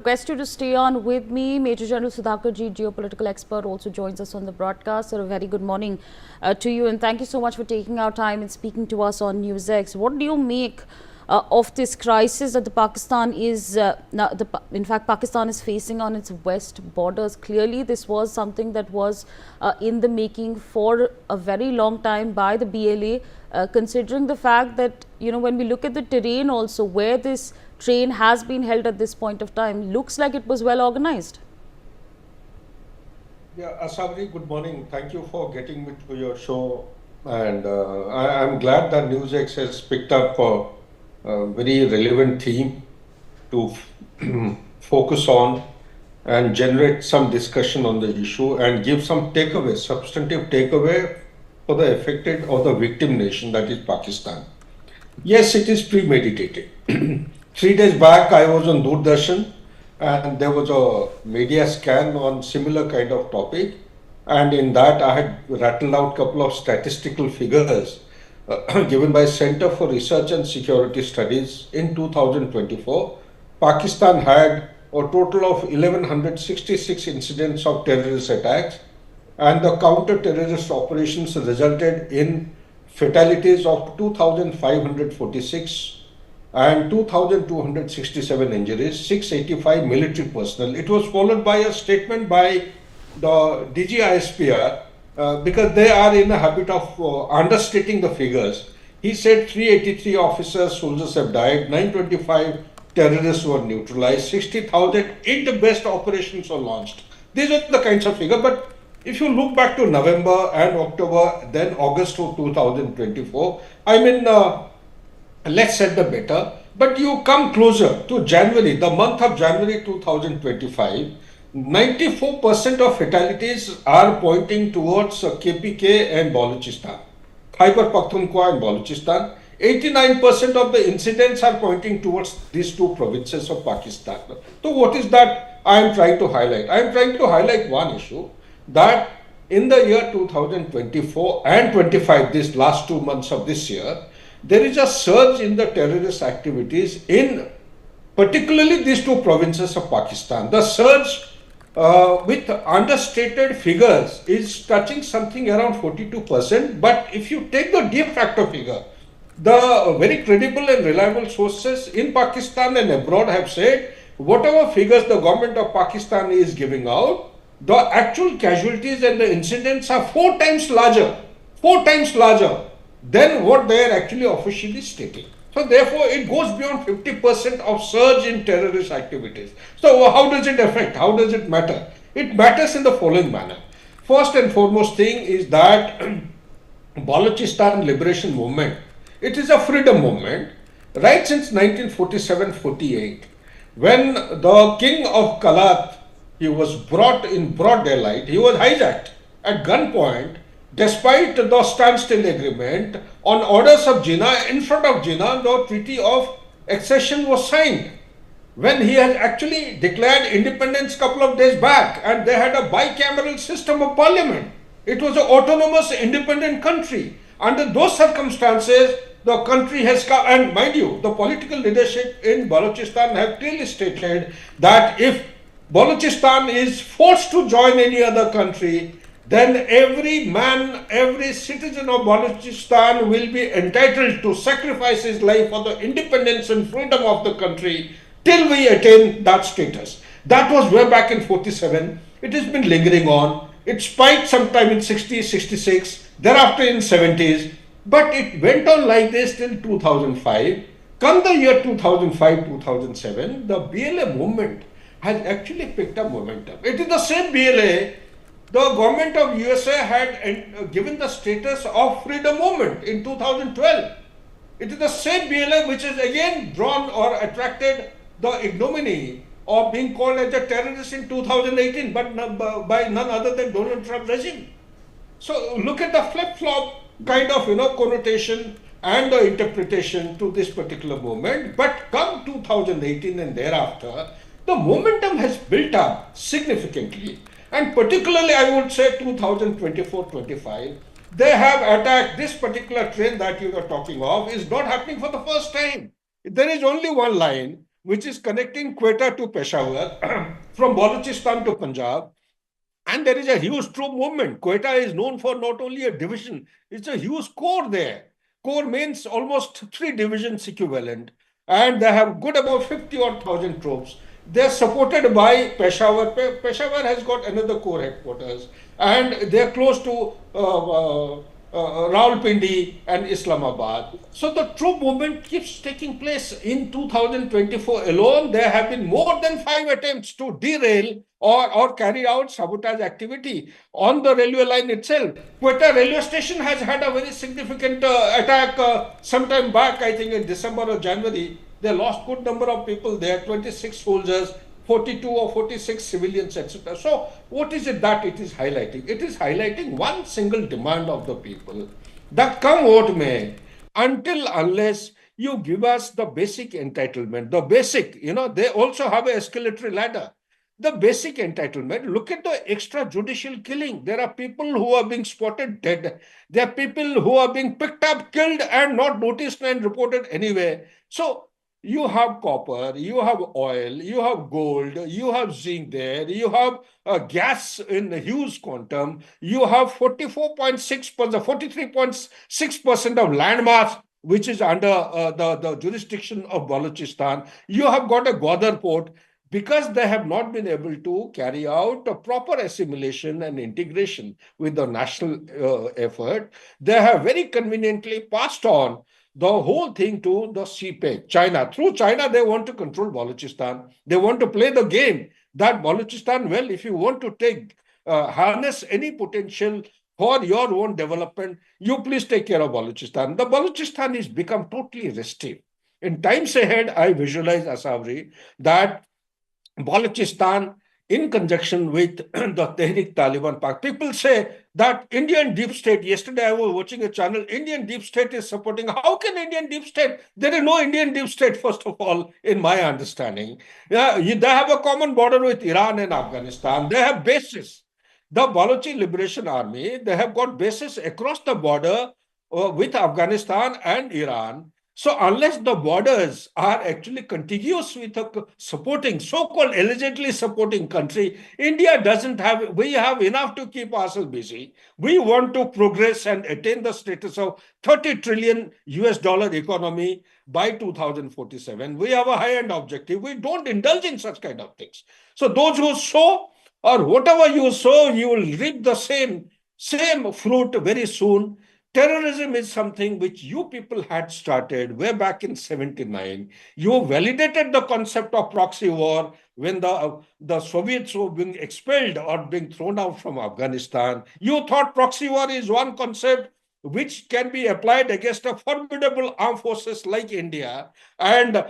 Request you to stay on with me. Major General Sudhakar ji, geopolitical expert, also joins us on the broadcast. So a very good morning to you, and thank you so much for taking our time and speaking to us on NewsX. What do you make of this crisis that Pakistan is, in fact, Pakistan is facing on its west borders? Clearly, this was something that was in the making for a very long time by the BLA, considering the fact that, when we look at the terrain also, where this train has been held at this point of time, looks like it was well organized. Yeah, Asabri, good morning. Thank you for getting me to your show. And I'm glad that NewsX has picked up a very relevant theme to focus on and generate some discussion on the issue and give some takeaway, substantive takeaway for the affected or the victim nation, that is Pakistan. Yes, it is premeditated. 3 days back, I was on Doordarshan and there was a media scan on similar kind of topic. And in that, I had rattled out a couple of statistical figures given by Center for Research and Security Studies in 2024. Pakistan had a total of 1166 incidents of terrorist attacks, and the counter-terrorist operations resulted in fatalities of 2,546 and 2,267 injuries, 685 military personnel. It was followed by a statement by the DGISPR because they are in a habit of understating the figures. He said 383 officers, soldiers have died, 925 terrorists were neutralized, 60,000 best operations were launched. These are the kinds of figures. But if you look back to November and October, then August of 2024, let's set the better. But you come closer to January, the month of January 2025, 94% of fatalities are pointing towards KPK and Balochistan, Khyber Pakhtunkhwa and Balochistan. 89% of the incidents are pointing towards these two provinces of Pakistan. So what is that I am trying to highlight? I am trying to highlight one issue, that in the year 2024 and 25, these last 2 months of this year, there is a surge in the terrorist activities in particularly these two provinces of Pakistan. The surge with understated figures is touching something around 42%. But if you take the de facto figure, the very credible and reliable sources in Pakistan and abroad have said whatever figures the government of Pakistan is giving out, the actual casualties and the incidents are 4 times larger than what they are actually officially stating. So therefore, it goes beyond 50% of surge in terrorist activities. So how does it affect? How does it matter? It matters in the following manner. First and foremost thing is that Balochistan liberation movement, it is a freedom movement right since 1947-48, when the king of Kalat, he was brought in broad daylight, he was hijacked at gunpoint, despite the standstill agreement. On orders of Jinnah, in front of Jinnah, the treaty of accession was signed, when he had actually declared independence a couple of days back, and they had a bicameral system of parliament. It was an autonomous independent country. Under those circumstances, the country has come, and mind you, the political leadership in Balochistan have clearly stated that if Balochistan is forced to join any other country, then every man, every citizen of Balochistan will be entitled to sacrifice his life for the independence and freedom of the country till we attain that status. That was way back in 47. It has been lingering on. It spiked sometime in 60s, 66, thereafter in 70s. But it went on like this till 2005. Come the year 2005, 2007, the BLA movement has actually picked up momentum. It is the same BLA the government of USA had given the status of freedom movement in 2012. It is the same BLA which has again drawn or attracted the ignominy of being called as a terrorist in 2018, but by none other than Donald Trump regime. So look at the flip-flop kind of connotation and the interpretation to this particular movement. But come 2018 and thereafter, the momentum has built up significantly. And particularly, I would say 2024-25, they have attacked this particular train that you are talking of is not happening for the first time. There is only one line which is connecting Quetta to Peshawar, from Balochistan to Punjab. And there is a huge troop movement. Quetta is known for not only a division, it's a huge corps there. Corps means almost three divisions equivalent. And they have good about 50 odd thousand troops. They're supported by Peshawar. Peshawar has got another corps headquarters. And they're close to Rawalpindi and Islamabad. So the troop movement keeps taking place. In 2024 alone, there have been more than 5 attempts to derail or carry out sabotage activity on the railway line itself. Quetta railway station has had a very significant attack sometime back, I think in December or January. They lost good number of people there, 26 soldiers, 42 or 46 civilians, etc. So, what is it that it is highlighting? It is highlighting one single demand of the people that come what may, until unless you give us the basic entitlement, the basic, they also have a escalatory ladder. The basic entitlement, look at the extrajudicial killing. There are people who are being spotted dead. There are people who are being picked up, killed, and not noticed and reported anywhere. So, you have copper, you have oil, you have gold, you have zinc there, you have gas in huge quantum, you have 44.6%, 43.6% of landmass which is under the jurisdiction of Balochistan. You have got a Gwadar port. Because they have not been able to carry out a proper assimilation and integration with the national effort, they have very conveniently passed on the whole thing to the CPEC, China. Through China, they want to control Balochistan. They want to play the game that Balochistan, well, if you want to harness any potential for your own development, you please take care of Balochistan. The Balochistan is become totally restive. In times ahead, I visualize, Asavri, that Balochistan, in conjunction with the Tehrik Taliban Park. People say that Indian deep state, yesterday I was watching a channel, Indian deep state is supporting. How can Indian deep state? There is no Indian deep state, first of all, in my understanding. Yeah, they have a common border with Iran and Afghanistan. They have bases. The Balochi Liberation Army, they have got bases across the border with Afghanistan and Iran. So unless the borders are actually contiguous with a supporting, so-called allegedly supporting country, India doesn't have, we have enough to keep ourselves busy. We want to progress and attain the status of 30 trillion US dollar economy by 2047. We have a high-end objective. We don't indulge in such kind of things. So those who sow, or whatever you sow, you will reap the same fruit very soon. Terrorism is something which you people had started way back in 79. You validated the concept of proxy war when the Soviets were being expelled or being thrown out from Afghanistan. You thought proxy war is one concept which can be applied against a formidable armed forces like India, and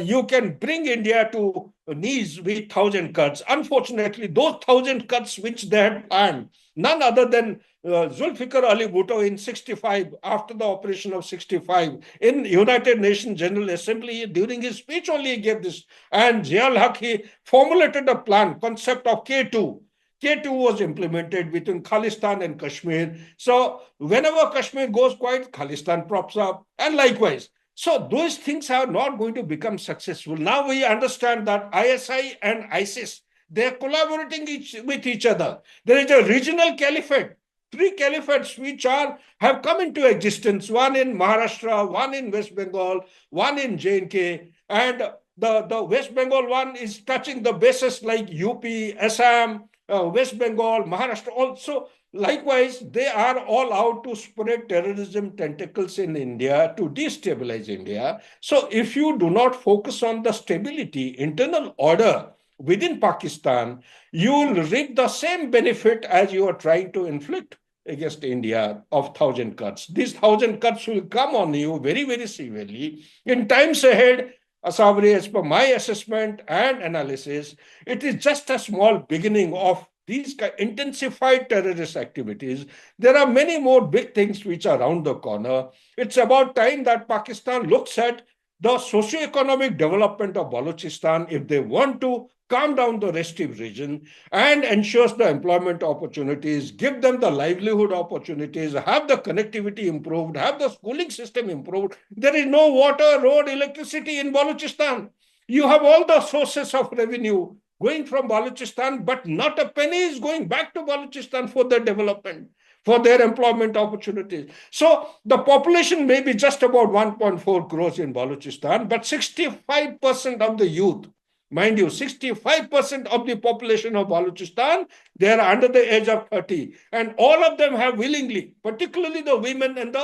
you can bring India to knees with 1,000 cuts. Unfortunately, those 1,000 cuts which they had planned, none other than Zulfikar Ali Bhutto in 65, after the operation of 65, in United Nations General Assembly, during his speech only he gave this. And Ziaul Haq, he formulated a plan, concept of K2. K2 was implemented between Khalistan and Kashmir. So whenever Kashmir goes quiet, Khalistan props up, and likewise. So those things are not going to become successful. Now we understand that ISI and ISIS, they are collaborating with each other. There is a regional caliphate, three caliphates which have come into existence, one in Maharashtra, one in West Bengal, one in J&K, and the West Bengal one is touching the bases like UP, Assam, West Bengal, Maharashtra also. Likewise, they are all out to spread terrorism tentacles in India to destabilize India. So if you do not focus on the stability, internal order within Pakistan, you will reap the same benefit as you are trying to inflict against India of 1,000 cuts. These 1,000 cuts will come on you very, very severely. In times ahead, Asabri, as per my assessment and analysis, it is just a small beginning of these intensified terrorist activities. There are many more big things which are around the corner. It's about time that Pakistan looks at the socio-economic development of Balochistan if they want to calm down the restive region and ensures the employment opportunities, give them the livelihood opportunities, have the connectivity improved, have the schooling system improved. There is no water, road, electricity in Balochistan. You have all the sources of revenue going from Balochistan, but not a penny is going back to Balochistan for their development, for their employment opportunities. So the population may be just about 1.4 crores in Balochistan, but 65% of the youth, mind you, 65% of the population of Balochistan, they are under the age of 30. And all of them have willingly, particularly the women and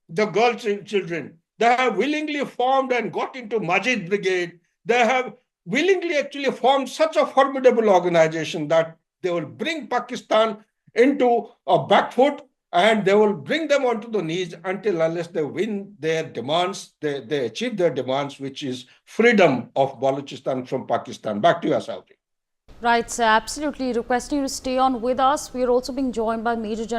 the girl children, they have willingly formed and got into Majid Brigade. They have willingly actually formed such a formidable organization that they will bring Pakistan into a back foot and they will bring them onto the knees until unless they win their demands, they achieve their demands, which is freedom of Balochistan from Pakistan. Back to you, Asauti. Right, sir. Absolutely. Requesting you to stay on with us. We are also being joined by Major General